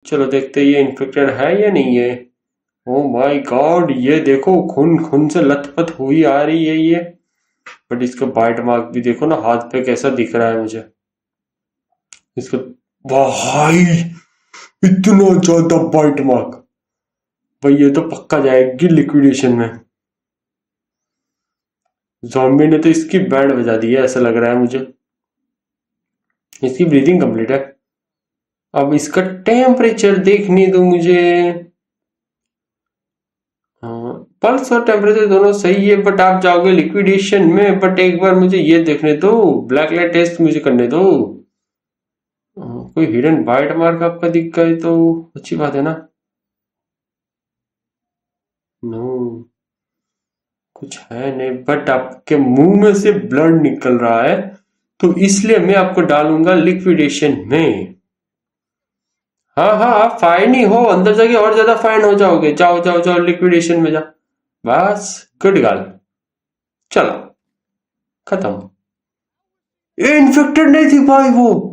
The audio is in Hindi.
चलो देखते ये इन्फेक्टेड है या नहीं है। ओ माय गॉड, ये देखो खून खून से लथपथ हुई आ रही है ये। बट इसका बाइट मार्क भी देखो ना, हाथ पे कैसा दिख रहा है मुझे इसका। भाई इतना ज्यादा बाइट मार्क, भाई ये तो पक्का जाएगी लिक्विडेशन में। जॉम्बी ने तो इसकी बैंड बजा दी है ऐसा लग रहा है मुझे। इसकी ब्रीदिंग कंप्लीट है। अब इसका टेम्परेचर देखने दो मुझे। हाँ, पल्स और टेम्परेचर दोनों सही है, बट आप जाओगे लिक्विडेशन में। बट एक बार मुझे ये देखने दो, ब्लैक लाइट टेस्ट मुझे करने दो। कोई हिडन बाइट मार्क आपका दिख गए तो अच्छी बात है ना। नो, कुछ है नहीं, बट आपके मुंह में से ब्लड निकल रहा है, तो इसलिए मैं आपको डालूंगा लिक्विडेशन में। हाँ हाँ, आप फाइन ही हो, अंदर जाके और ज्यादा फाइन हो जाओगे। जाओ जाओ जाओ लिक्विडेशन में जाओ। बस, गुड गर्ल। चलो, खत्म। ये इन्फेक्टेड नहीं थी भाई वो।